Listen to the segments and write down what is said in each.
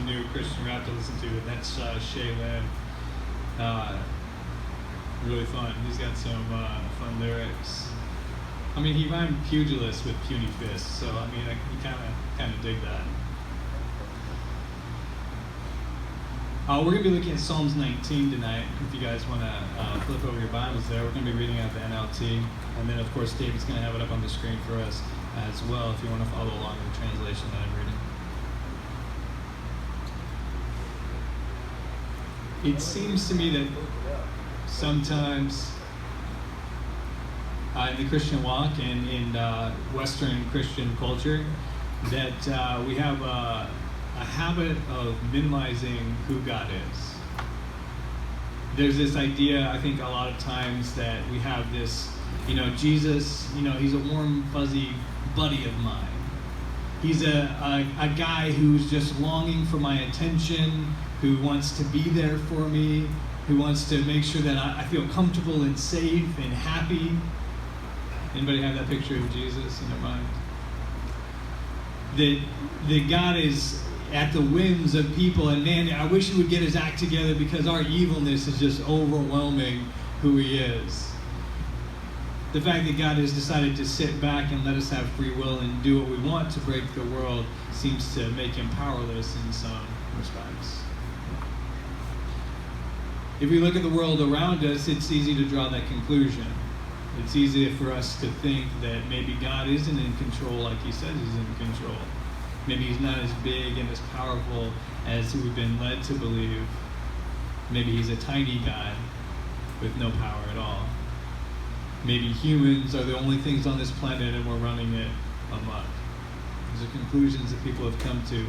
new Christian rap to listen to, and that's Shay Lynn. Really fun. He's got some fun lyrics. I mean, he rhymed pugilist with puny fists, so I mean, you kind of dig that. We're going to be looking at Psalms 19 tonight. If you guys want to flip over your Bibles there, we're going to be reading out the NLT, and then of course David's going to have it up on the screen for us as well if you want to follow along with the translation that I'm reading. It seems to me that sometimes in the Christian walk and in Western Christian culture that we have a habit of minimizing who God is. There's this idea, I think, a lot of times that we have this, Jesus, he's a warm, fuzzy buddy of mine. He's a guy who's just longing for my attention, who wants to be there for me, who wants to make sure that I feel comfortable and safe and happy. Anybody have that picture of Jesus in their mind? That God is at the whims of people, and man, I wish he would get his act together because our evilness is just overwhelming who he is. The fact that God has decided to sit back and let us have free will and do what we want to break the world seems to make him powerless in some respects. If we look at the world around us, it's easy to draw that conclusion. It's easy for us to think that maybe God isn't in control like he says he's in control. Maybe he's not as big and as powerful as we've been led to believe. Maybe he's a tiny God with no power at all. Maybe humans are the only things on this planet and we're running it amok. These are conclusions that people have come to.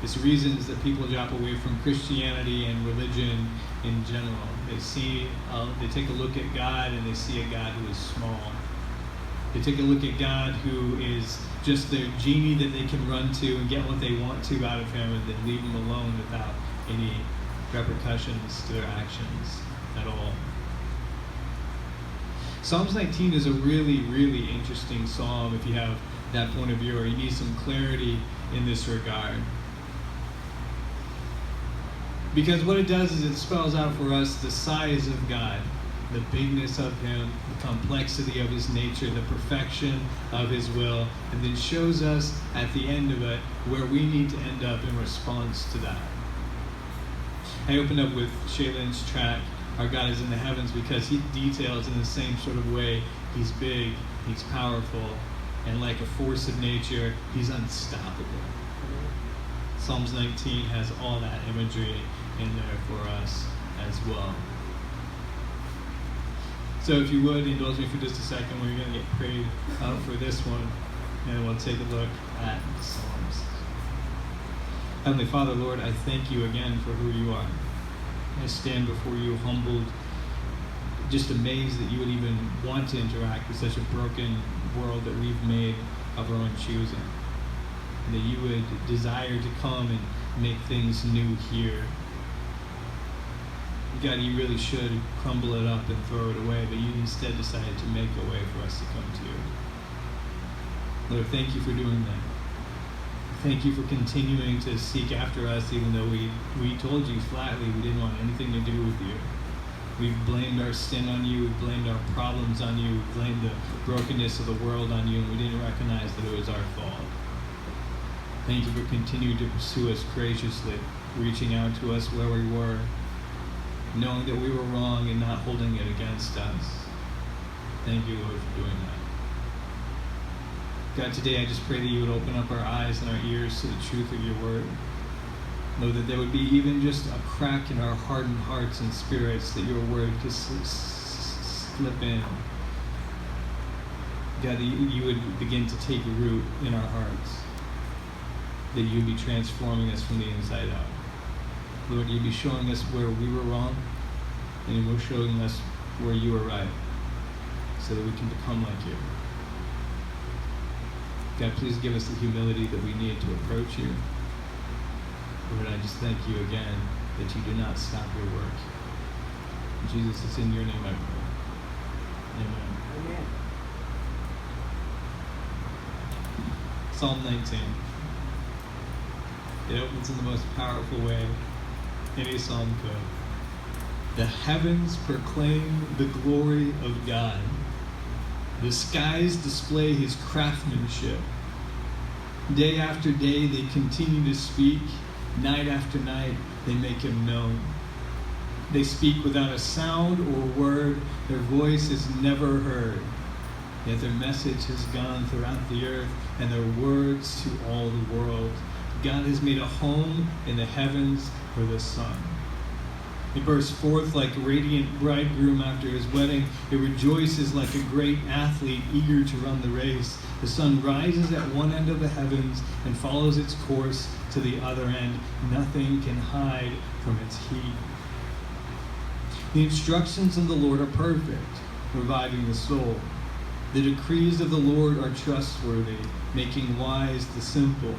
It's reasons that people drop away from Christianity and religion in general. They take a look at God and they see a God who is small. They take a look at God who is just their genie that they can run to and get what they want to out of him, and then leave him alone without any repercussions to their actions at all. Psalms 19 is a really, really interesting psalm if you have that point of view, or you need some clarity in this regard. Because what it does is it spells out for us the size of God, the bigness of him, the complexity of his nature, the perfection of his will, and then shows us at the end of it where we need to end up in response to that. I opened up with Shaylin's track, Our God is in the Heavens, because he details in the same sort of way, he's big, he's powerful, and like a force of nature, he's unstoppable. Psalms 19 has all that imagery in there for us as well. So if you would, indulge me for just a second. We're going to get prayed out for this one, and we'll take a look at the Psalms. Heavenly Father, Lord, I thank you again for who you are. I stand before you humbled, just amazed that you would even want to interact with such a broken world that we've made of our own choosing. And that you would desire to come and make things new here. God, you really should crumble it up and throw it away, but you instead decided to make a way for us to come to you. Lord, thank you for doing that. Thank you for continuing to seek after us, even though we told you flatly we didn't want anything to do with you. We've blamed our sin on you, we've blamed our problems on you, we've blamed the brokenness of the world on you, and we didn't recognize that it was our fault. Thank you for continuing to pursue us graciously, reaching out to us where we were, knowing that we were wrong and not holding it against us. Thank you, Lord, for doing that. God, today I just pray that you would open up our eyes and our ears to the truth of your word. Lord, that there would be even just a crack in our hardened hearts and spirits, that your word could slip in. God, that you would begin to take root in our hearts. That you would be transforming us from the inside out. Lord, you'd be showing us where we were wrong, and you were showing us where you were right, so that we can become like you. God, please give us the humility that we need to approach you. Lord, I just thank you again that you do not stop your work. Jesus, it's in your name I pray. Amen. Amen. Psalm 19. It opens in the most powerful way any psalm could. The heavens proclaim the glory of God. The skies display his craftsmanship. Day after day they continue to speak. Night after night they make him known. They speak without a sound or word. Their voice is never heard. Yet their message has gone throughout the earth, and their words to all the world. God has made a home in the heavens for the sun. It bursts forth like a radiant bridegroom after his wedding. It rejoices like a great athlete eager to run the race. The sun rises at one end of the heavens and follows its course to the other end. Nothing can hide from its heat. The instructions of the Lord are perfect, reviving the soul. The decrees of the Lord are trustworthy, making wise the simple.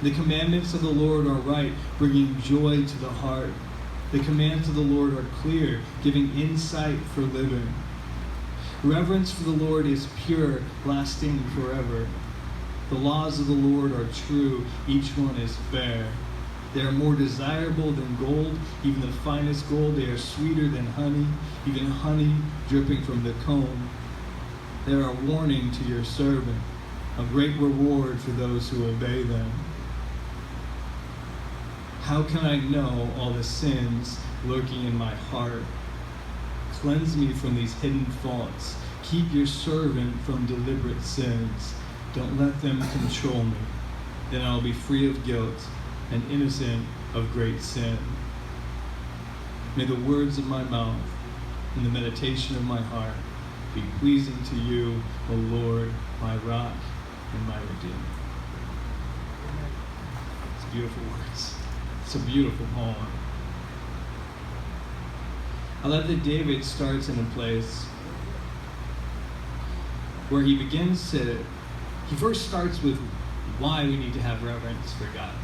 The commandments of the Lord are right, bringing joy to the heart. The commands of the Lord are clear, giving insight for living. Reverence for the Lord is pure, lasting forever. The laws of the Lord are true, each one is fair. They are more desirable than gold, even the finest gold. They are sweeter than honey, even honey dripping from the comb. They are a warning to your servant, a great reward for those who obey them. How can I know all the sins lurking in my heart? Cleanse me from these hidden faults. Keep your servant from deliberate sins. Don't let them control me. Then I will be free of guilt and innocent of great sin. May the words of my mouth and the meditation of my heart be pleasing to you, O Lord, my rock and my redeemer. It's beautiful words. It's a beautiful poem. I love that David starts in a place where he first starts with why we need to have reverence for God.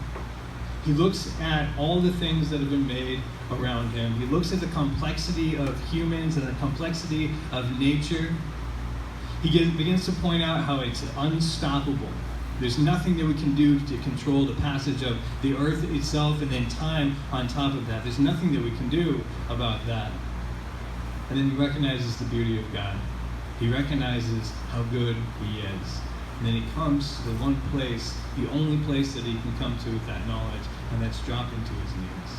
He looks at all the things that have been made around him. He looks at the complexity of humans and the complexity of nature. He begins to point out how it's unstoppable. There's nothing that we can do to control the passage of the earth itself and then time on top of that. There's nothing that we can do about that. And then he recognizes the beauty of God. He recognizes how good he is. And then he comes to the one place, the only place that he can come to with that knowledge, and that's dropping to his knees.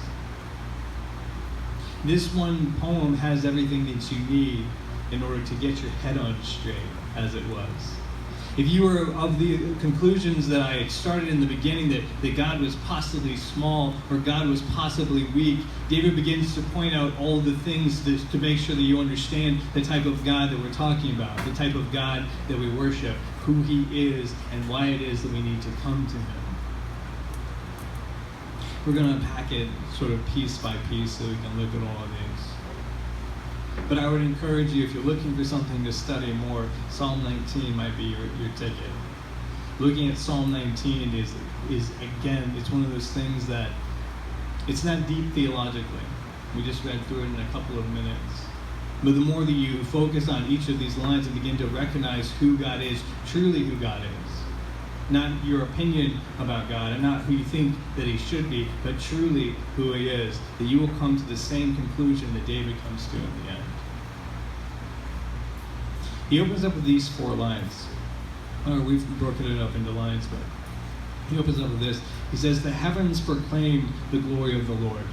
This one poem has everything that you need in order to get your head on straight, as it was. If you were of the conclusions that I had started in the beginning, that God was possibly small or God was possibly weak, David begins to point out all the things to make sure that you understand the type of God that we're talking about, the type of God that we worship, who he is, and why it is that we need to come to him. We're going to unpack it sort of piece by piece so we can look at all of these. But I would encourage you, if you're looking for something to study more, Psalm 19 might be your ticket. Looking at Psalm 19 is again, it's one of those things that it's not deep theologically. We just read through it in a couple of minutes. But the more that you focus on each of these lines and begin to recognize who God is, truly who God is, not your opinion about God and not who you think that he should be, but truly who he is, that you will come to the same conclusion that David comes to in the end. He opens up with these 4 lines. We've broken it up into lines, but he opens up with this. He says, "The heavens proclaim the glory of the Lord.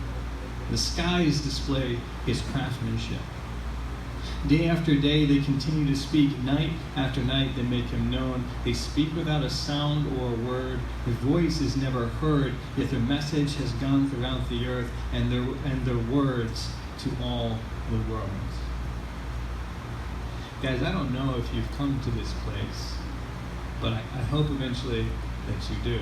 The skies display his craftsmanship. Day after day they continue to speak. Night after night they make him known. They speak without a sound or a word. Their voice is never heard, yet their message has gone throughout the earth, and their words to all the world." Guys, I don't know if you've come to this place, but I hope eventually that you do.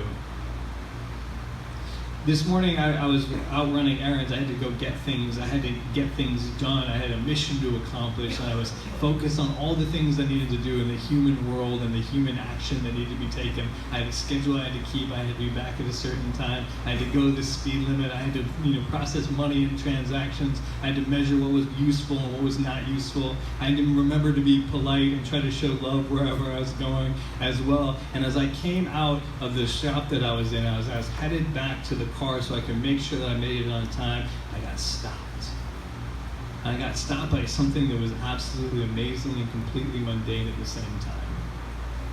This morning I was out running errands. I had to go get things. I had to get things done. I had a mission to accomplish, and I was focused on all the things I needed to do in the human world and the human action that needed to be taken. I had a schedule I had to keep. I had to be back at a certain time. I had to go the speed limit. I had to process money and transactions. I had to measure what was useful and what was not useful. I had to remember to be polite and try to show love wherever I was going as well. And as I came out of the shop that I was in, I was headed back to the car so I could make sure that I made it on time. I got stopped. I got stopped by something that was absolutely amazing and completely mundane at the same time.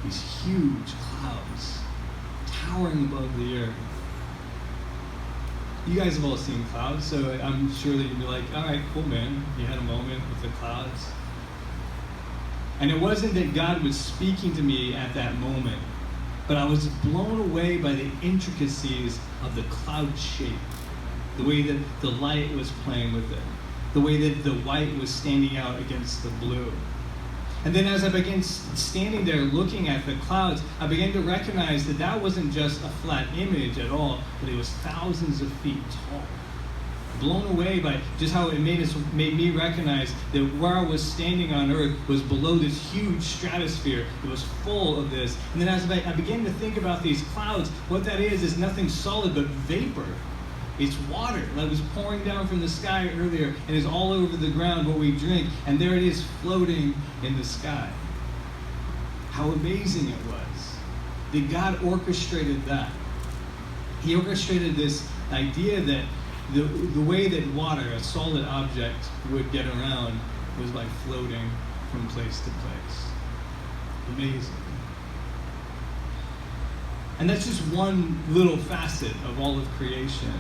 These huge clouds towering above the earth. You guys have all seen clouds, so I'm sure that you'd be like, all right, cool, man. You had a moment with the clouds. And it wasn't that God was speaking to me at that moment, but I was blown away by the intricacies of the cloud shape, the way that the light was playing with it, the way that the white was standing out against the blue. And then as I began standing there looking at the clouds, I began to recognize that that wasn't just a flat image at all, but it was thousands of feet tall. Blown away by just how it made me recognize that where I was standing on earth was below this huge stratosphere. It was full of this. And then as I began to think about these clouds, what that is nothing solid but vapor. It's water that was pouring down from the sky earlier and is all over the ground what we drink. And there it is floating in the sky. How amazing it was that God orchestrated that. He orchestrated this idea that the way that water, a solid object, would get around was by floating from place to place. Amazing. And that's just one little facet of all of creation.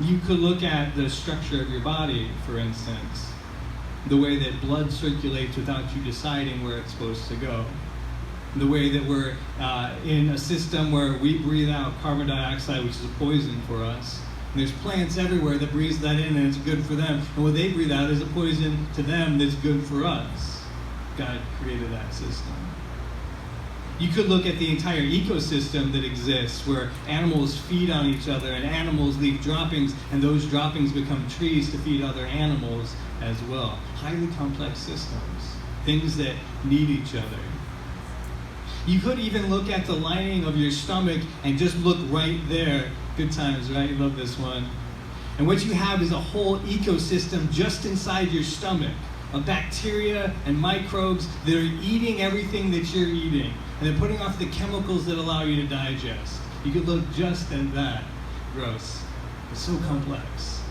You could look at the structure of your body, for instance, the way that blood circulates without you deciding where it's supposed to go. The way that we're in a system where we breathe out carbon dioxide, which is a poison for us. And there's plants everywhere that breathe that in and it's good for them. And what they breathe out is a poison to them that's good for us. God created that system. You could look at the entire ecosystem that exists where animals feed on each other and animals leave droppings and those droppings become trees to feed other animals as well. Highly complex systems. Things that need each other. You could even look at the lining of your stomach and just look right there. Good times, right? You love this one. And what you have is a whole ecosystem just inside your stomach of bacteria and microbes that are eating everything that you're eating. And they're putting off the chemicals that allow you to digest. You could look just at that. Gross. It's so complex.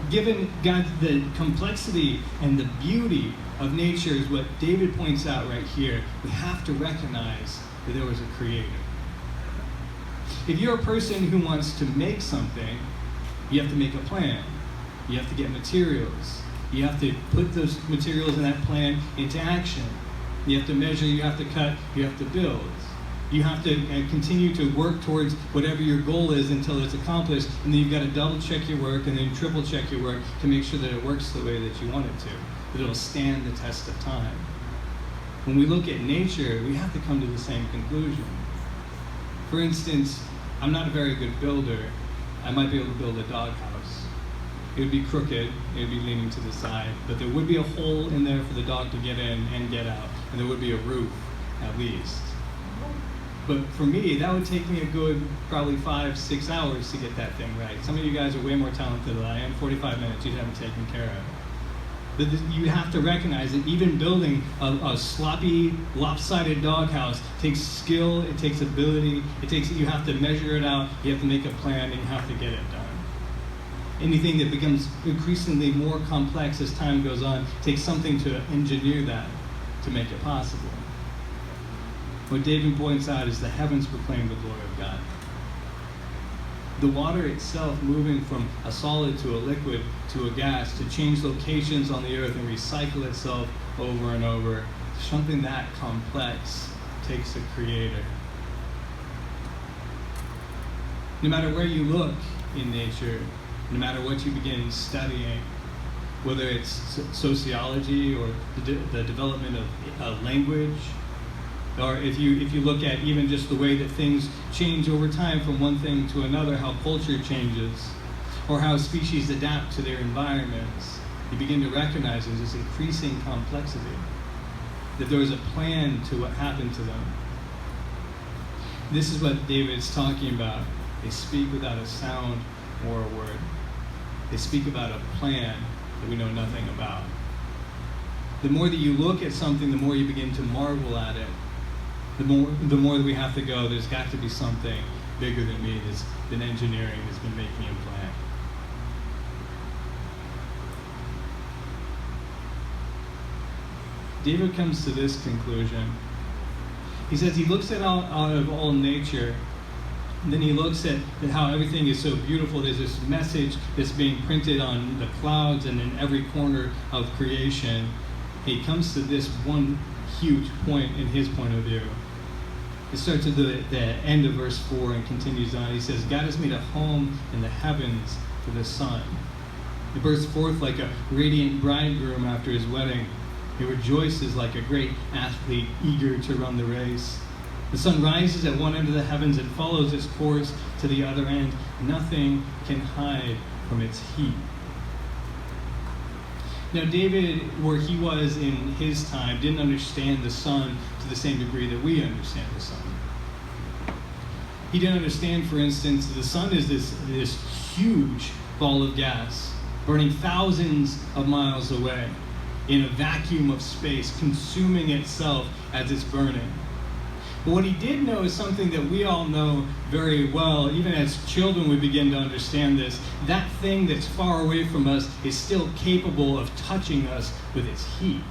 Given God the complexity and the beauty of nature is what David points out right here, we have to recognize that there was a creator. If you're a person who wants to make something, you have to make a plan. You have to get materials. You have to put those materials in that plan into action. You have to measure, you have to cut, you have to build. You have to continue to work towards whatever your goal is until it's accomplished, and then you've got to double check your work and then triple check your work to make sure that it works the way that you want it to, that it'll stand the test of time. When we look at nature, we have to come to the same conclusion. For instance, I'm not a very good builder. I might be able to build a doghouse. It would be crooked, it would be leaning to the side, but there would be a hole in there for the dog to get in and get out, and there would be a roof, at least. But for me, that would take me a good probably 5-6 hours to get that thing right. Some of you guys are way more talented than I am. 45 minutes, you'd have it taken care of. But you have to recognize that even building a sloppy, lopsided doghouse takes skill, it takes ability, you have to measure it out, you have to make a plan, and you have to get it done. Anything that becomes increasingly more complex as time goes on takes something to engineer that, to make it possible. What David points out is the heavens proclaim the glory of God. The water itself moving from a solid to a liquid to a gas to change locations on the earth and recycle itself over and over. Something that complex takes a creator. No matter where you look in nature, no matter what you begin studying, whether it's sociology or the development of language, Or if you look at even just the way that things change over time from one thing to another, how culture changes, or how species adapt to their environments, you begin to recognize there's this increasing complexity, that there was a plan to what happened to them. This is what David's talking about. They speak without a sound or a word. They speak about a plan that we know nothing about. The more that you look at something, the more you begin to marvel at it. The more that we have to go, there's got to be something bigger than me, than engineering, that's been making a plan. David comes to this conclusion. He says he looks at out of all nature, and then he looks at how everything is so beautiful. There's this message that's being printed on the clouds and in every corner of creation. He comes to this one huge point in his point of view. It starts at the end of verse 4 and continues on. He says, God has made a home in the heavens for the sun. It bursts forth like a radiant bridegroom after his wedding. He rejoices like a great athlete eager to run the race. The sun rises at one end of the heavens and follows its course to the other end. Nothing can hide from its heat. Now, David, where he was in his time, didn't understand the sun to the same degree that we understand the sun. He didn't understand, for instance, that the sun is this huge ball of gas burning thousands of miles away in a vacuum of space, consuming itself as it's burning. But what he did know is something that we all know very well. Even as children, we begin to understand this. That thing that's far away from us is still capable of touching us with its heat.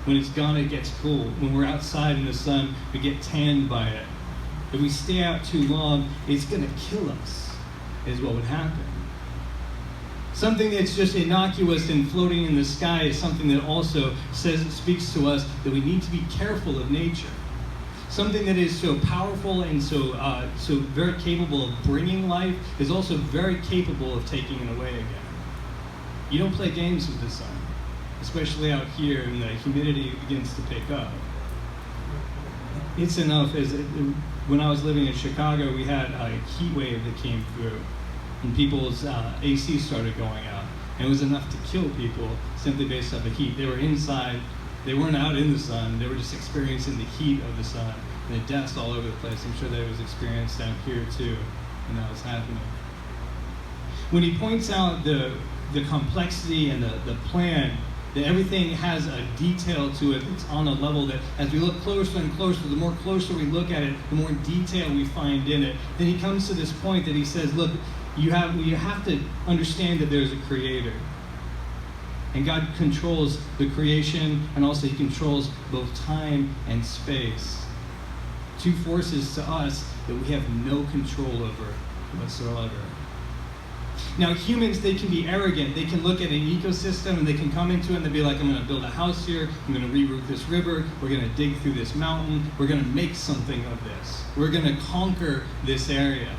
When it's gone, it gets cold. When we're outside in the sun, we get tanned by it. If we stay out too long, it's going to kill us, is what would happen. Something that's just innocuous and floating in the sky is something that also speaks to us that we need to be careful of nature. Something that is so powerful and so very capable of bringing life is also very capable of taking it away again. You don't play games with the sun, especially out here when the humidity begins to pick up. It's enough. When I was living in Chicago, we had a heat wave that came through, and people's AC started going out. And it was enough to kill people simply based off the heat. They were inside. They weren't out in the sun. They were just experiencing the heat of the sun and the dust all over the place. I'm sure that it was experienced down here too when that was happening. When he points out the complexity and the plan, that everything has a detail to it. It's on a level that as we look closer and closer, the more closer we look at it, the more detail we find in it. Then he comes to this point that he says, look, you have to understand that there's a creator. And God controls the creation, and also he controls both time and space. Two forces to us that we have no control over whatsoever. Now, humans, they can be arrogant. They can look at an ecosystem and they can come into it and they'll be like, I'm going to build a house here. I'm going to reroute this river. We're going to dig through this mountain. We're going to make something of this. We're going to conquer this area.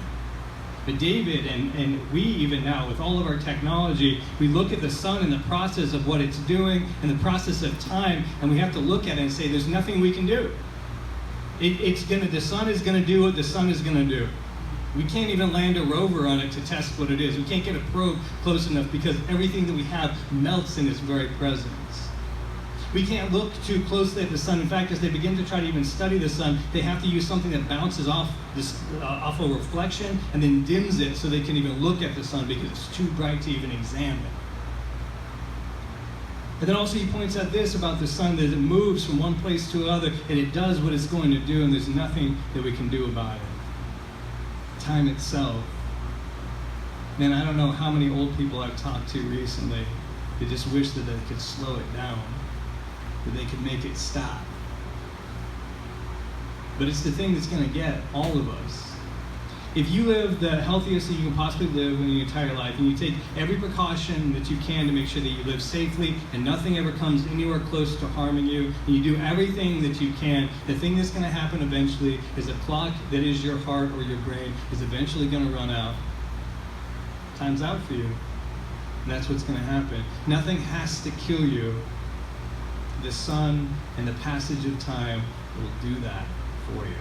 But David, and we even now, with all of our technology, we look at the sun and the process of what it's doing and the process of time, and we have to look at it and say, there's nothing we can do. The sun is going to do what the sun is going to do. We can't even land a rover on it to test what it is. We can't get a probe close enough because everything that we have melts in its very presence. We can't look too closely at the sun. In fact, as they begin to try to even study the sun, they have to use something that bounces off a reflection and then dims it so they can even look at the sun because it's too bright to even examine. And then also he points out this about the sun, that it moves from one place to another and it does what it's going to do, and there's nothing that we can do about it. Time itself. Man, I don't know how many old people I've talked to recently that just wish that they could slow it down, that they could make it stop. But it's the thing that's going to get all of us. If you live the healthiest that you can possibly live in your entire life, and you take every precaution that you can to make sure that you live safely and nothing ever comes anywhere close to harming you, and you do everything that you can, the thing that's going to happen eventually is the clock that is your heart or your brain is eventually going to run out. Time's out for you. And that's what's going to happen. Nothing has to kill you. The sun and the passage of time will do that for you.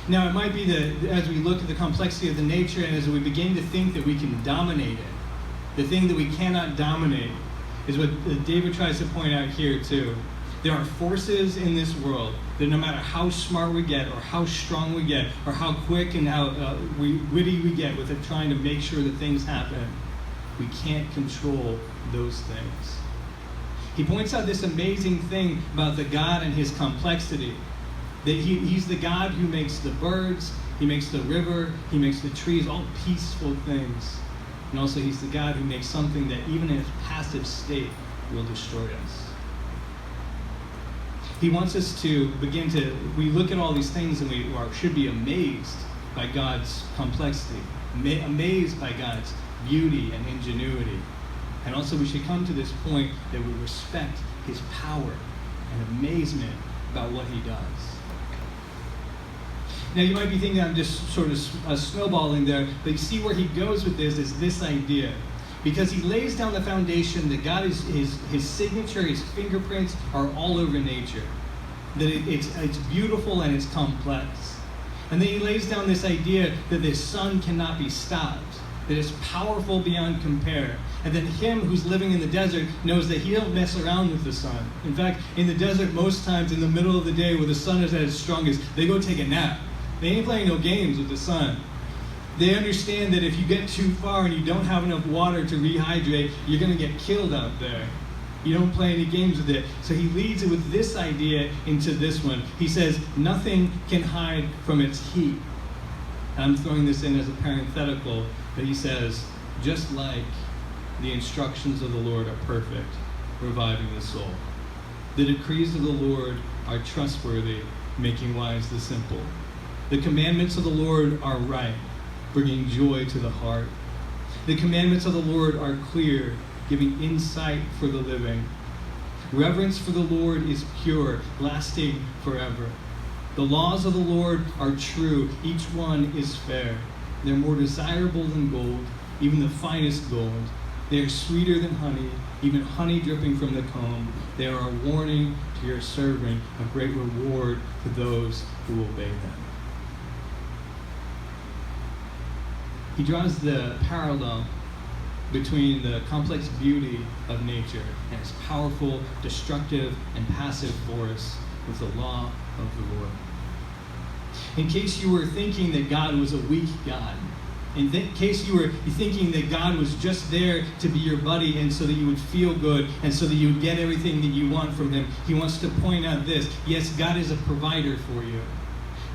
Now, it might be that as we look at the complexity of the nature and as we begin to think that we can dominate it, the thing that we cannot dominate is what David tries to point out here too. There are forces in this world that no matter how smart we get or how strong we get or how quick and how witty we get with it trying to make sure that things happen, we can't control those things. He points out this amazing thing about the God and his complexity. That he's the God who makes the birds, he makes the river, he makes the trees, all peaceful things. And also he's the God who makes something that even in its passive state will destroy us. He wants us to we look at all these things and we should be amazed by God's complexity, amazed by God's beauty and ingenuity. And also we should come to this point that we respect his power and amazement about what he does. Now you might be thinking I'm just sort of snowballing there, but you see where he goes with this is this idea. Because he lays down the foundation that God is his signature, his fingerprints are all over nature. That it's beautiful and it's complex. And then he lays down this idea that the sun cannot be stopped, that it's powerful beyond compare. And then him who's living in the desert knows that he don't mess around with the sun. In fact, in the desert, most times in the middle of the day where the sun is at its strongest, they go take a nap. They ain't playing no games with the sun. They understand that if you get too far and you don't have enough water to rehydrate, you're going to get killed out there. You don't play any games with it. So he leads it with this idea into this one. He says, nothing can hide from its heat. And I'm throwing this in as a parenthetical, but he says, just like the instructions of the Lord are perfect, reviving the soul. The decrees of the Lord are trustworthy, making wise the simple. The commandments of the Lord are right, bringing joy to the heart. The commandments of the Lord are clear, giving insight for the living. Reverence for the Lord is pure, lasting forever. The laws of the Lord are true, each one is fair. They're more desirable than gold, even the finest gold. They are sweeter than honey, even honey dripping from the comb. They are a warning to your servant, a great reward to those who obey them. He draws the parallel between the complex beauty of nature and its powerful, destructive, and passive force with the law of the Lord. In case you were thinking that God was a weak God, in case you were thinking that God was just there to be your buddy and so that you would feel good and so that you would get everything that you want from him, he wants to point out this. Yes, God is a provider for you.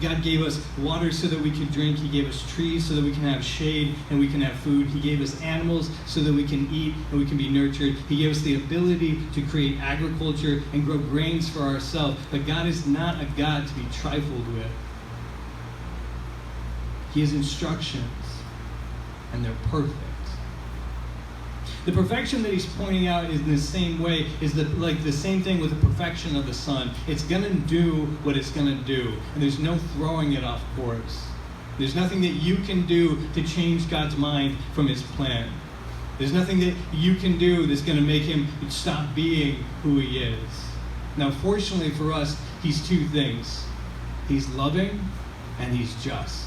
God gave us water so that we could drink. He gave us trees so that we can have shade and we can have food. He gave us animals so that we can eat and we can be nurtured. He gave us the ability to create agriculture and grow grains for ourselves. But God is not a God to be trifled with. He has instructions, and they're perfect. The perfection that he's pointing out is in the same way, is the same thing with the perfection of the sun. It's going to do what it's going to do, and there's no throwing it off course. There's nothing that you can do to change God's mind from his plan. There's nothing that you can do that's going to make him stop being who he is. Now, fortunately for us, he's two things. He's loving and he's just.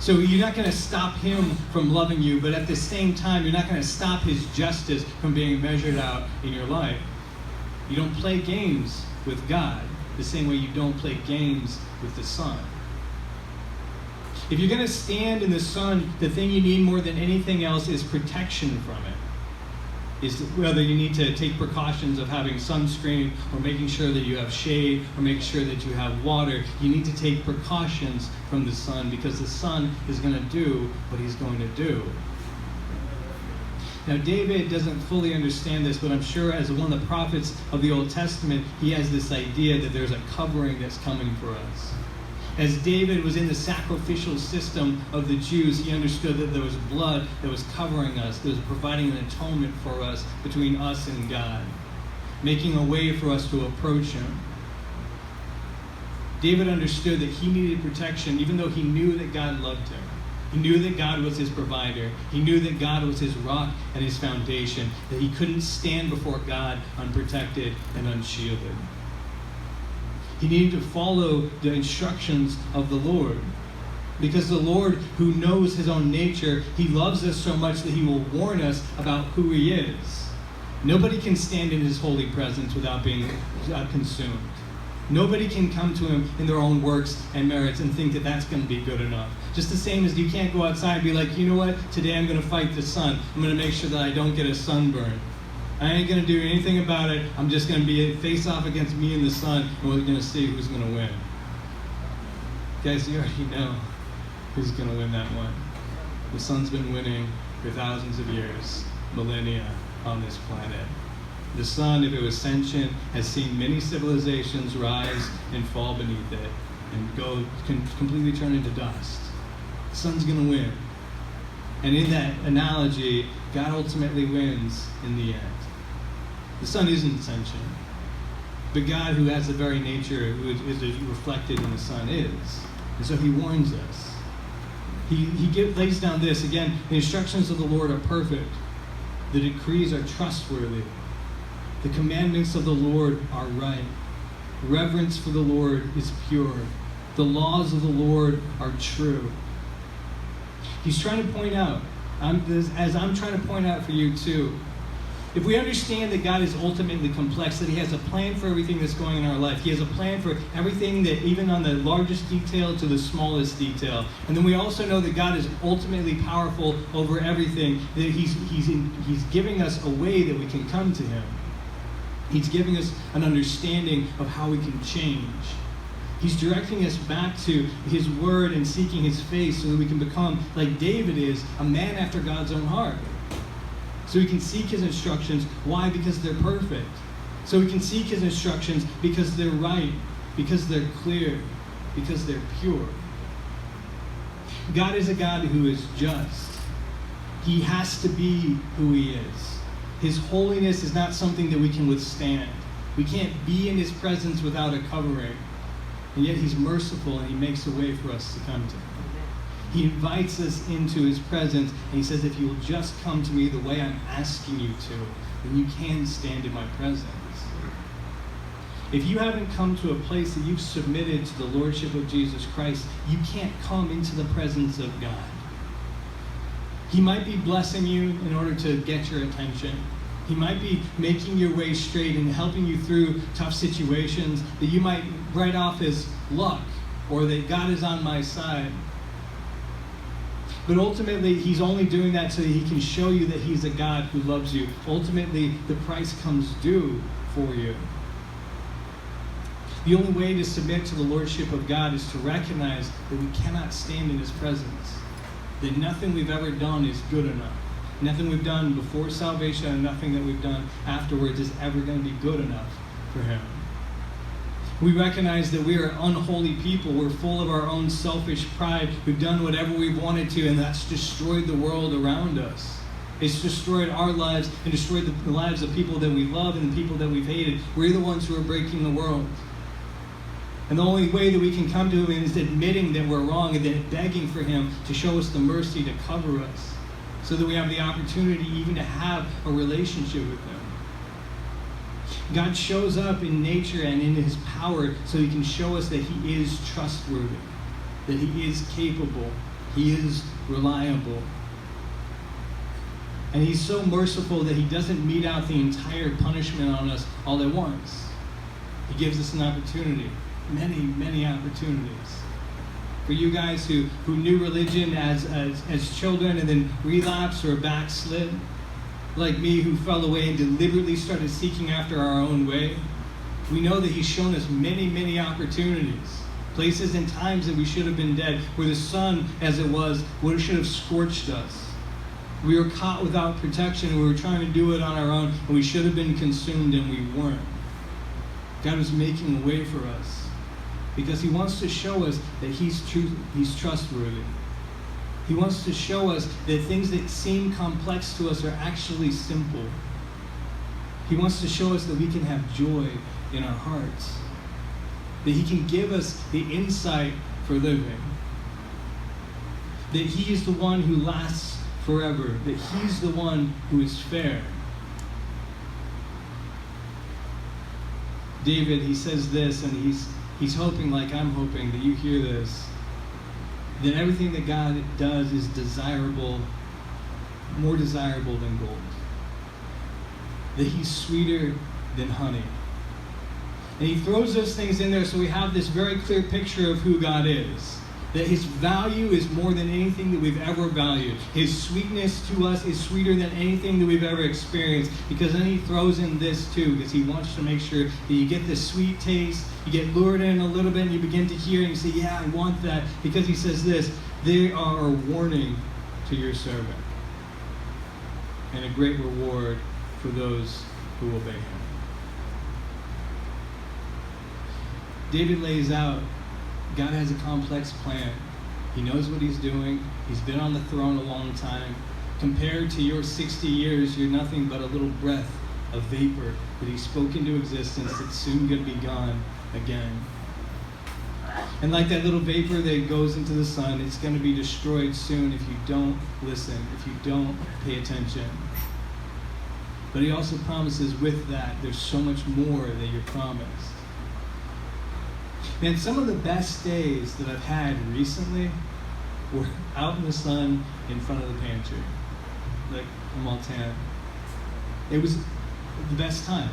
So you're not going to stop him from loving you, but at the same time, you're not going to stop his justice from being measured out in your life. You don't play games with God the same way you don't play games with the sun. If you're going to stand in the sun, the thing you need more than anything else is protection from it. Is whether you need to take precautions of having sunscreen or making sure that you have shade or making sure that you have water. You need to take precautions from the sun because the sun is going to do what he's going to do. Now, David doesn't fully understand this, but I'm sure as one of the prophets of the Old Testament, he has this idea that there's a covering that's coming for us. As David was in the sacrificial system of the Jews, he understood that there was blood that was covering us, that was providing an atonement for us between us and God, making a way for us to approach him. David understood that he needed protection, even though he knew that God loved him. He knew that God was his provider. He knew that God was his rock and his foundation, that he couldn't stand before God unprotected and unshielded. He needed to follow the instructions of the Lord. Because the Lord, who knows his own nature, he loves us so much that he will warn us about who he is. Nobody can stand in his holy presence without being consumed. Nobody can come to him in their own works and merits and think that that's going to be good enough. Just the same as you can't go outside and be like, you know what, today I'm going to fight the sun. I'm going to make sure that I don't get a sunburn. I ain't going to do anything about it. I'm just going to be face off against me and the sun, and we're going to see who's going to win. Guys, you already know who's going to win that one. The sun's been winning for thousands of years, millennia on this planet. The sun, if it was sentient, has seen many civilizations rise and fall beneath it and completely turn into dust. The sun's going to win. And in that analogy, God ultimately wins in the end. The sun isn't sentient, but God, who has the very nature, who is reflected in the sun, is. And so he warns us. He lays down this. Again, the instructions of the Lord are perfect. The decrees are trustworthy. The commandments of the Lord are right. Reverence for the Lord is pure. The laws of the Lord are true. He's trying to point out, as I'm trying to point out for you too, if we understand that God is ultimately complex, that he has a plan for everything that's going on in our life. He has a plan for everything, that even on the largest detail to the smallest detail. And then we also know that God is ultimately powerful over everything, that he's giving us a way that we can come to him. He's giving us an understanding of how we can change. He's directing us back to his word and seeking his face so that we can become, like David is, a man after God's own heart. So we can seek his instructions. Why? Because they're perfect. So we can seek his instructions because they're right, because they're clear, because they're pure. God is a God who is just. He has to be who he is. His holiness is not something that we can withstand. We can't be in his presence without a covering. And yet he's merciful and he makes a way for us to come to him. He invites us into his presence, and he says, if you will just come to me the way I'm asking you to, then you can stand in my presence. If you haven't come to a place that you've submitted to the lordship of Jesus Christ, you can't come into the presence of God. He might be blessing you in order to get your attention. He might be making your way straight and helping you through tough situations that you might write off as luck, or that God is on my side. But ultimately, he's only doing that so that he can show you that he's a God who loves you. Ultimately, the price comes due for you. The only way to submit to the lordship of God is to recognize that we cannot stand in his presence. That nothing we've ever done is good enough. Nothing we've done before salvation and nothing that we've done afterwards is ever going to be good enough for him. We recognize that we are unholy people. We're full of our own selfish pride. We've done whatever we've wanted to, and that's destroyed the world around us. It's destroyed our lives and destroyed the lives of people that we love and the people that we've hated. We're the ones who are breaking the world. And the only way that we can come to him is admitting that we're wrong and then begging for him to show us the mercy to cover us so that we have the opportunity even to have a relationship with him. God shows up in nature and in his power so he can show us that he is trustworthy, that he is capable, he is reliable. And he's so merciful that he doesn't mete out the entire punishment on us all at once. He gives us an opportunity, many, many opportunities. For you guys who knew religion as children and then relapsed or backslid, like me, who fell away and deliberately started seeking after our own way, we know that he's shown us many, many opportunities. Places and times that we should have been dead, where the sun, as it was, should have scorched us. We were caught without protection, and we were trying to do it on our own, and we should have been consumed, and we weren't. God was making a way for us, because he wants to show us that he's trustworthy. He wants to show us that things that seem complex to us are actually simple. He wants to show us that we can have joy in our hearts. That he can give us the insight for living. That he is the one who lasts forever. That he's the one who is fair. David, he says this, and He's hoping, like I'm hoping, that you hear this, that everything that God does is desirable, more desirable than gold. That he's sweeter than honey. And he throws those things in there so we have this very clear picture of who God is. That his value is more than anything that we've ever valued. His sweetness to us is sweeter than anything that we've ever experienced. Because then he throws in this too, because he wants to make sure that you get this sweet taste, you get lured in a little bit, and you begin to hear, and you say, yeah, I want that. Because he says this, they are a warning to your servant, and a great reward for those who obey him. David lays out, God has a complex plan. He knows what he's doing. He's been on the throne a long time. Compared to your 60 years, you're nothing but a little breath of vapor that he spoke into existence that's soon going to be gone again. And like that little vapor that goes into the sun, it's going to be destroyed soon if you don't listen, if you don't pay attention. But he also promises with that, there's so much more that you're promised. Man, some of the best days that I've had recently were out in the sun in front of the pantry. Like, I'm all tan. It was the best time.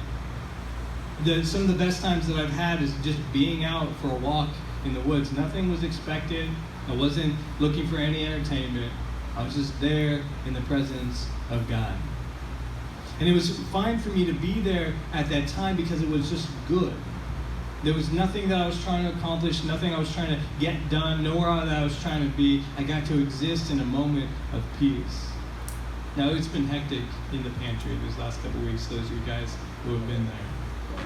Some of the best times that I've had is just being out for a walk in the woods. Nothing was expected. I wasn't looking for any entertainment. I was just there in the presence of God. And it was fine for me to be there at that time because it was just good. There was nothing that I was trying to accomplish, nothing I was trying to get done, nowhere that I was trying to be. I got to exist in a moment of peace. Now, it's been hectic in the pantry these last couple of weeks, those of you guys who have been there.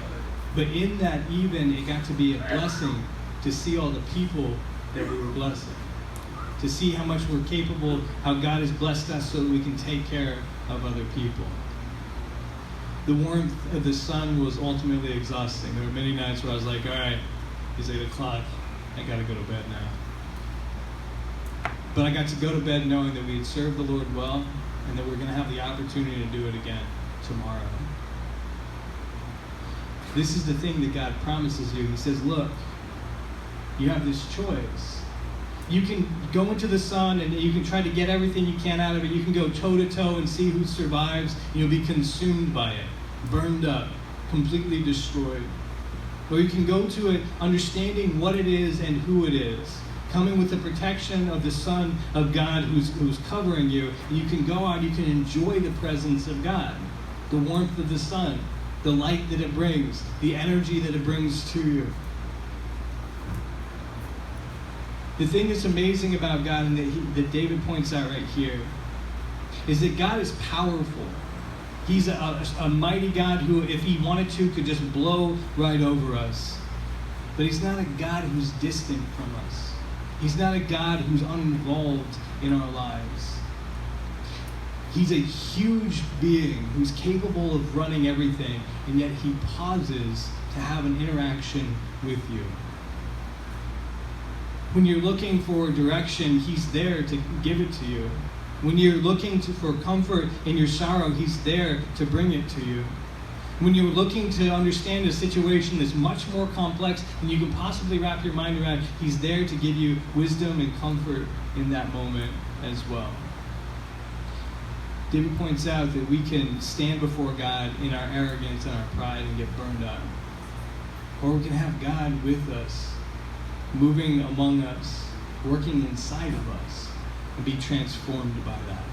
But in that even, it got to be a blessing to see all the people that we were blessing. To see how much we're capable, how God has blessed us so that we can take care of other people. The warmth of the sun was ultimately exhausting. There were many nights where I was like, all right, it's 8 o'clock. I got to go to bed now. But I got to go to bed knowing that we had served the Lord well and that we're going to have the opportunity to do it again tomorrow. This is the thing that God promises you. He says, look, you have this choice. You can go into the sun and you can try to get everything you can out of it. You can go toe-to-toe and see who survives. You'll be consumed by it, burned up, completely destroyed. Or you can go to it understanding what it is and who it is, coming with the protection of the Son of God who's covering you. And you can go out, you can enjoy the presence of God, the warmth of the sun, the light that it brings, the energy that it brings to you. The thing that's amazing about God, and that David points out right here, is that God is powerful. He's a mighty God who, if he wanted to, could just blow right over us. But he's not a God who's distant from us. He's not a God who's uninvolved in our lives. He's a huge being who's capable of running everything, and yet he pauses to have an interaction with you. When you're looking for direction, he's there to give it to you. When you're looking for comfort in your sorrow, he's there to bring it to you. When you're looking to understand a situation that's much more complex than you can possibly wrap your mind around, he's there to give you wisdom and comfort in that moment as well. David points out that we can stand before God in our arrogance and our pride and get burned up. Or we can have God with us, moving among us, working inside of us, and be transformed by that.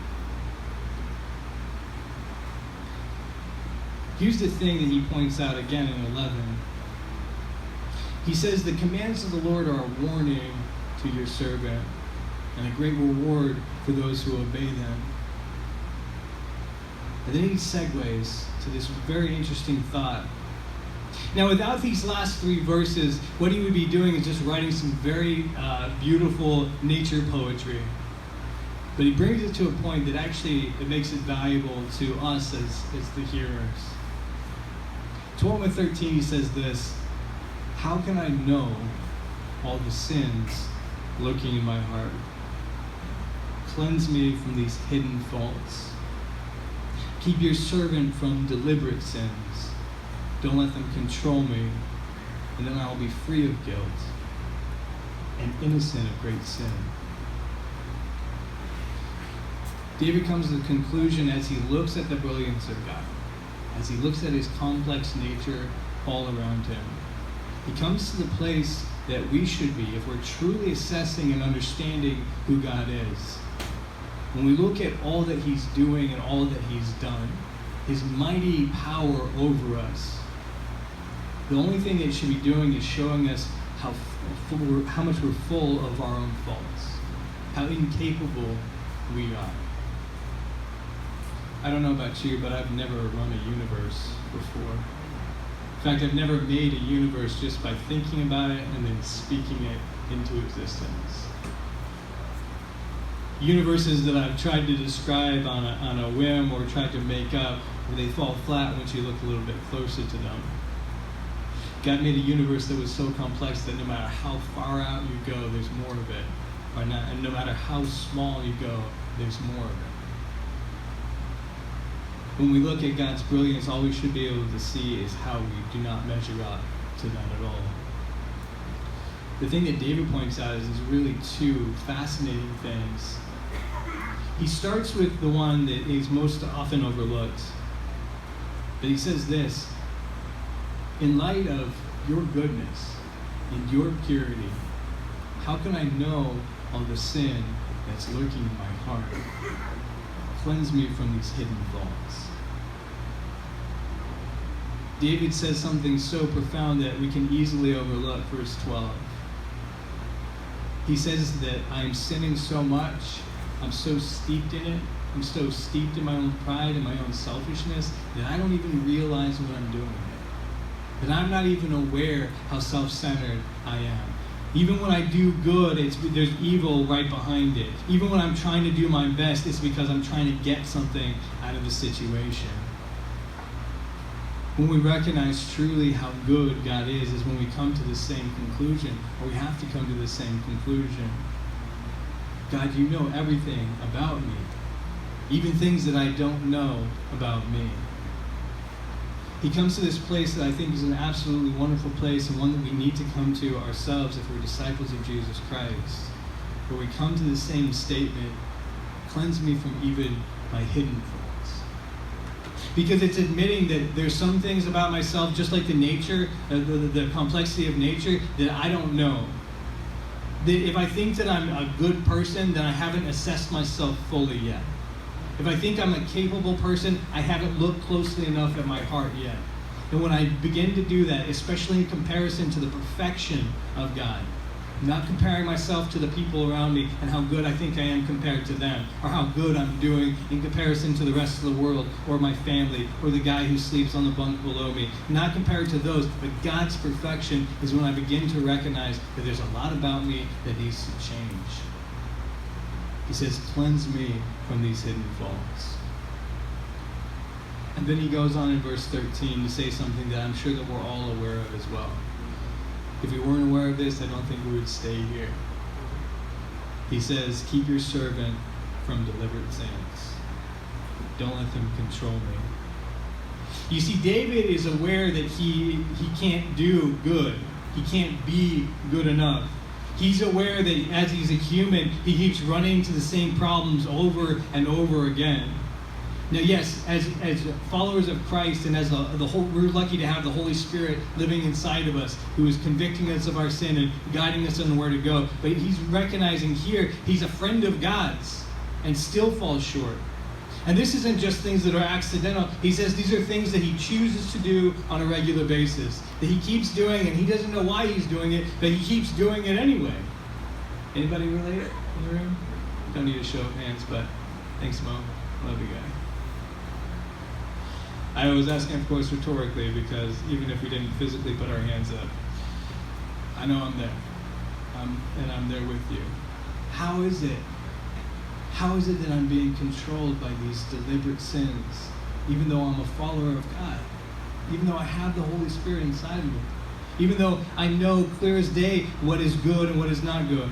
Here's the thing that he points out again in 11. He says, the commands of the Lord are a warning to your servant and a great reward for those who obey them. And then he segues to this very interesting thought. Now, without these last 3 verses, what he would be doing is just writing some very beautiful nature poetry. But he brings it to a point that actually it makes it valuable to us as the hearers. 12:13, he says this, how can I know all the sins lurking in my heart? Cleanse me from these hidden faults. Keep your servant from deliberate sins. Don't let them control me. and then I will be free of guilt and innocent of great sin. David comes to the conclusion as he looks at the brilliance of God, as he looks at his complex nature all around him. He comes to the place that we should be if we're truly assessing and understanding who God is. When we look at all that he's doing and all that he's done, his mighty power over us, the only thing it should be doing is showing us how much we're full of our own faults, how incapable we are. I don't know about you, but I've never run a universe before. In fact, I've never made a universe just by thinking about it and then speaking it into existence. Universes that I've tried to describe on a whim or tried to make up, they fall flat once you look a little bit closer to them. God made a universe that was so complex that no matter how far out you go, there's more of it. And no matter how small you go, there's more of it. When we look at God's brilliance, all we should be able to see is how we do not measure up to that at all. The thing that David points out is really two fascinating things. He starts with the one that is most often overlooked. But he says this: in light of your goodness and your purity, how can I know all the sin that's lurking in my heart? Cleanse me from these hidden faults. David says something so profound that we can easily overlook. Verse 12. He says that I am sinning so much, I'm so steeped in it, I'm so steeped in my own pride and my own selfishness that I don't even realize when I'm doing it. That I'm not even aware how self-centered I am. Even when I do good, there's evil right behind it. Even when I'm trying to do my best, it's because I'm trying to get something out of the situation. When we recognize truly how good God is when we come to the same conclusion, or we have to come to the same conclusion. God, you know everything about me, even things that I don't know about me. He comes to this place that I think is an absolutely wonderful place, and one that we need to come to ourselves if we're disciples of Jesus Christ, where we come to the same statement: cleanse me from even my hidden faults. Because it's admitting that there's some things about myself, just like the nature, the complexity of nature, that I don't know. That if I think that I'm a good person, then I haven't assessed myself fully yet. If I think I'm a capable person, I haven't looked closely enough at my heart yet. And when I begin to do that, especially in comparison to the perfection of God, not comparing myself to the people around me and how good I think I am compared to them, or how good I'm doing in comparison to the rest of the world, or my family, or the guy who sleeps on the bunk below me. Not compared to those, but God's perfection is when I begin to recognize that there's a lot about me that needs to change. He says, cleanse me from these hidden faults. And then he goes on in verse 13 to say something that I'm sure that we're all aware of as well. If we weren't aware of this, I don't think we would stay here. He says, keep your servant from deliberate sins. Don't let them control me. You see, David is aware that he can't do good. He can't be good enough. He's aware that as he's a human, he keeps running into the same problems over and over again. Now, yes, as followers of Christ and as we're lucky to have the Holy Spirit living inside of us, who is convicting us of our sin and guiding us on where to go. But he's recognizing here he's a friend of God's and still falls short. And this isn't just things that are accidental. He says these are things that he chooses to do on a regular basis, that he keeps doing, and he doesn't know why he's doing it, but he keeps doing it anyway. Anybody relate in the room? Don't need a show of hands, but thanks, Mo. Love you, guy. I was asking, of course, rhetorically, because even if we didn't physically put our hands up, I know I'm there. And I'm there with you. How is it? How is it that I'm being controlled by these deliberate sins, even though I'm a follower of God? Even though I have the Holy Spirit inside of me? Even though I know clear as day what is good and what is not good?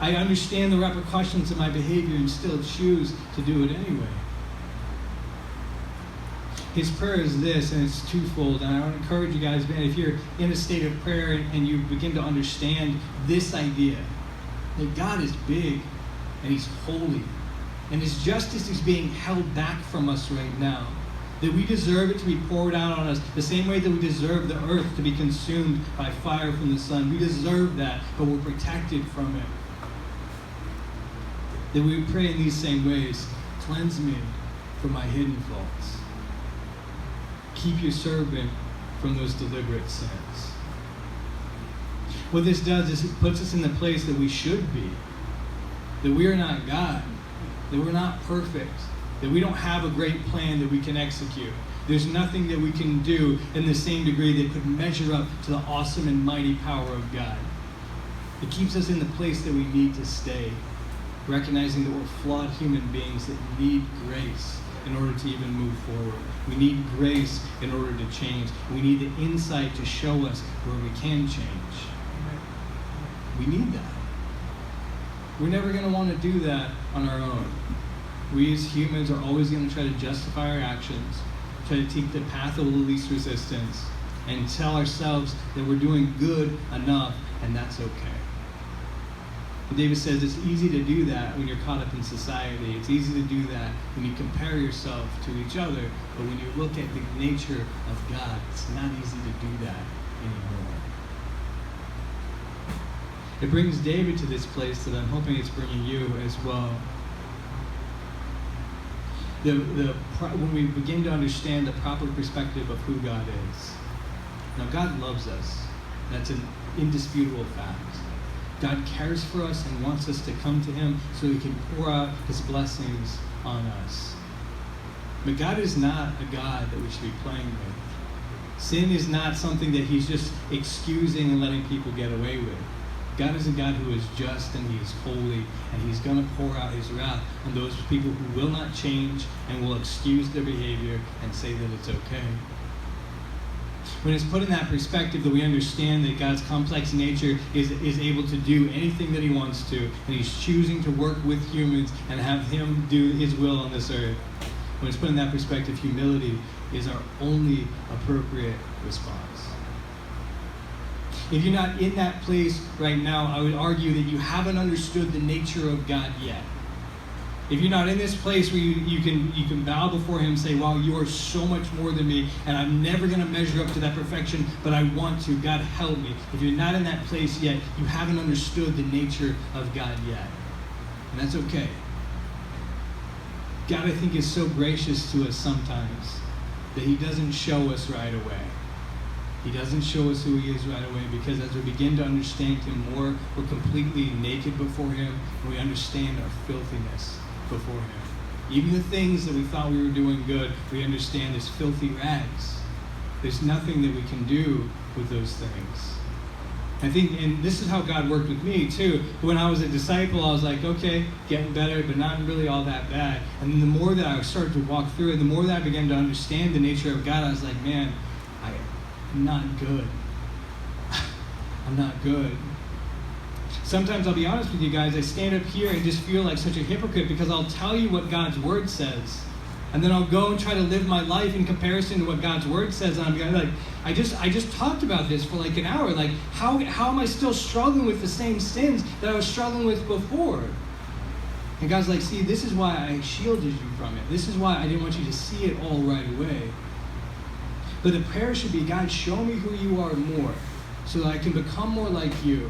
I understand the repercussions of my behavior and still choose to do it anyway. His prayer is this, and it's twofold. And I want to encourage you guys, man, if you're in a state of prayer and you begin to understand this idea, that God is big and He's holy, and His justice is being held back from us right now, that we deserve it to be poured out on us the same way that we deserve the earth to be consumed by fire from the sun. We deserve that, but we're protected from it. That we pray in these same ways. Cleanse me from my hidden faults. Keep your servant from those deliberate sins. What this does is it puts us in the place that we should be. That we are not God. That we're not perfect. That we don't have a great plan that we can execute. There's nothing that we can do in the same degree that could measure up to the awesome and mighty power of God. It keeps us in the place that we need to stay, recognizing that we're flawed human beings that need grace in order to even move forward. We need grace in order to change. We need the insight to show us where we can change. We need that. We're never going to want to do that on our own. We as humans are always going to try to justify our actions, try to take the path of the least resistance, and tell ourselves that we're doing good enough, and that's okay. And David says it's easy to do that when you're caught up in society. It's easy to do that when you compare yourself to each other, but when you look at the nature of God, it's not easy to do that anymore. It brings David to this place that I'm hoping it's bringing you as well. When we begin to understand the proper perspective of who God is. Now, God loves us. That's an indisputable fact. God cares for us and wants us to come to Him so He can pour out His blessings on us. But God is not a God that we should be playing with. Sin is not something that He's just excusing and letting people get away with. God is a God who is just and He is holy, and He's going to pour out His wrath on those people who will not change and will excuse their behavior and say that it's okay. When it's put in that perspective that we understand that God's complex nature is able to do anything that He wants to, and He's choosing to work with humans and have Him do His will on this earth. When it's put in that perspective, humility is our only appropriate response. If you're not in that place right now, I would argue that you haven't understood the nature of God yet. If you're not in this place where you can bow before Him and say, wow, you are so much more than me, and I'm never going to measure up to that perfection, but I want to. God, help me. If you're not in that place yet, you haven't understood the nature of God yet. And that's okay. God, I think, is so gracious to us sometimes that He doesn't show us right away. He doesn't show us who He is right away, because as we begin to understand Him more, we're completely naked before Him, and we understand our filthiness before Him. Even the things that we thought we were doing good, we understand as filthy rags. There's nothing that we can do with those things. I think, and this is how God worked with me too. When I was a disciple, I was like, okay, getting better, but not really all that bad. And then the more that I started to walk through it, the more that I began to understand the nature of God, I was like, man, I'm not good. I'm not good. Sometimes I'll be honest with you guys, I stand up here and just feel like such a hypocrite because I'll tell you what God's Word says. And then I'll go and try to live my life in comparison to what God's Word says. And I'm like, I just talked about this for like an hour. Like, how am I still struggling with the same sins that I was struggling with before? And God's like, see, this is why I shielded you from it. This is why I didn't want you to see it all right away. But the prayer should be, God, show me who you are more so that I can become more like you.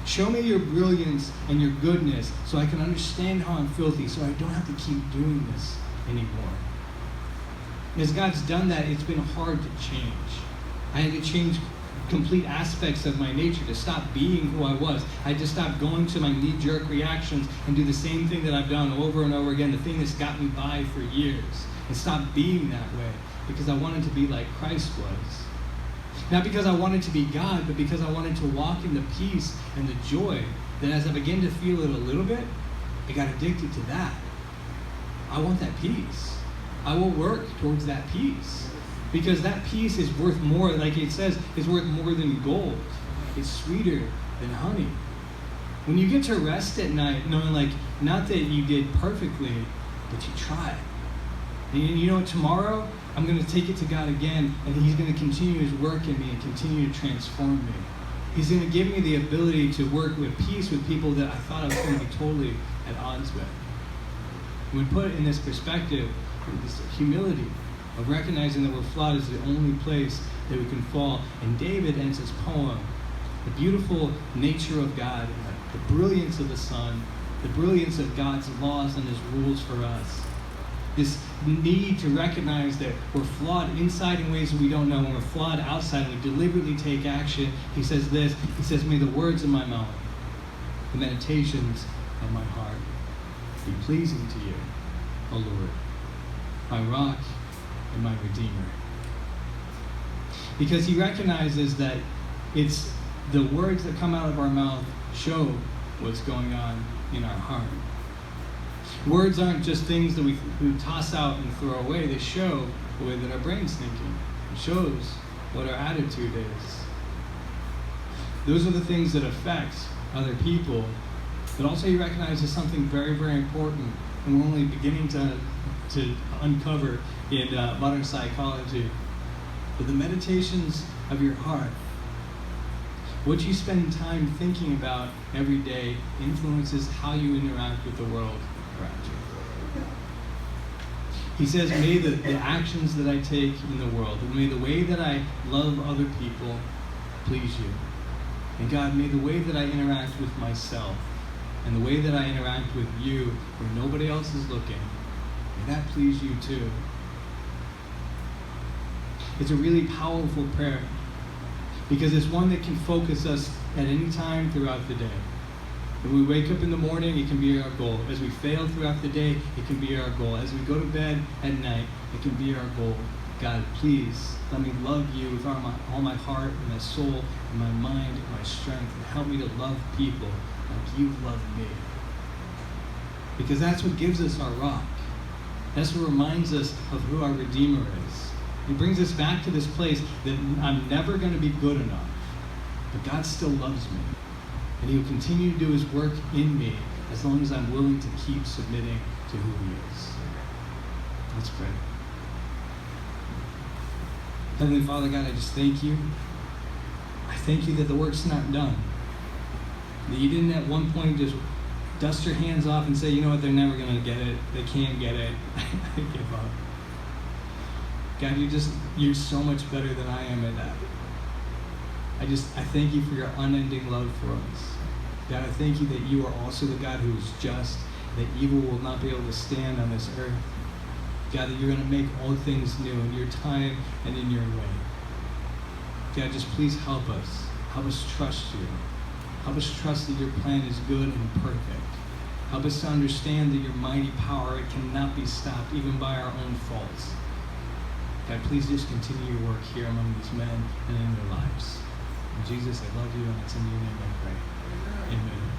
Show me your brilliance and your goodness so I can understand how I'm filthy, so I don't have to keep doing this anymore. As God's done that, it's been hard to change. I had to change complete aspects of my nature to stop being who I was. I had to stop going to my knee-jerk reactions and do the same thing that I've done over and over again, the thing that's got me by for years, and stop being that way. Because I wanted to be like Christ was. Not because I wanted to be God, but because I wanted to walk in the peace and the joy that as I began to feel it a little bit, I got addicted to that. I want that peace. I will work towards that peace. Because that peace is worth more, like it says, is worth more than gold. It's sweeter than honey. When you get to rest at night, knowing like, not that you did perfectly, but you tried. And you know, tomorrow, I'm going to take it to God again, and he's going to continue his work in me and continue to transform me. He's going to give me the ability to work with peace with people that I thought I was going to be totally at odds with. When put in this perspective, this humility of recognizing that we're flawed is the only place that we can fall. And David ends his poem, the beautiful nature of God, the brilliance of the Son, the brilliance of God's laws and his rules for us. This need to recognize that we're flawed inside in ways that we don't know, and we're flawed outside, and we deliberately take action. He says this, he says, may the words of my mouth, the meditations of my heart be pleasing to you, O Lord, my rock and my redeemer. Because he recognizes that it's the words that come out of our mouth show what's going on in our heart. Words aren't just things that we toss out and throw away. They show the way that our brain's thinking. It shows what our attitude is. Those are the things that affect other people. But also he recognizes something very, very important, and we're only beginning to uncover in modern psychology. But the meditations of your heart, what you spend time thinking about every day, influences how you interact with the world around you. He says, may the actions that I take in the world, and may the way that I love other people please you. And God, may the way that I interact with myself and the way that I interact with you where nobody else is looking, may that please you too. It's a really powerful prayer because it's one that can focus us at any time throughout the day. When we wake up in the morning, it can be our goal. As we fail throughout the day, it can be our goal. As we go to bed at night, it can be our goal. God, please let me love you with all my heart and my soul and my mind and my strength, and help me to love people like you've loved me. Because that's what gives us our rock. That's what reminds us of who our Redeemer is. It brings us back to this place that I'm never going to be good enough, but God still loves me. And he will continue to do his work in me as long as I'm willing to keep submitting to who he is. Let's pray. Heavenly Father, God, I just thank you. I thank you that the work's not done. That you didn't at one point just dust your hands off and say, you know what, they're never going to get it. They can't get it. I give up. God, you're so much better than I am at that. I thank you for your unending love for us. God, I thank you that you are also the God who is just, that evil will not be able to stand on this earth. God, that you're going to make all things new in your time and in your way. God, just please help us. Help us trust you. Help us trust that your plan is good and perfect. Help us to understand that your mighty power, it cannot be stopped even by our own faults. God, please just continue your work here among these men and in their lives. In Jesus, I love you, and it's in your name I pray. Amen.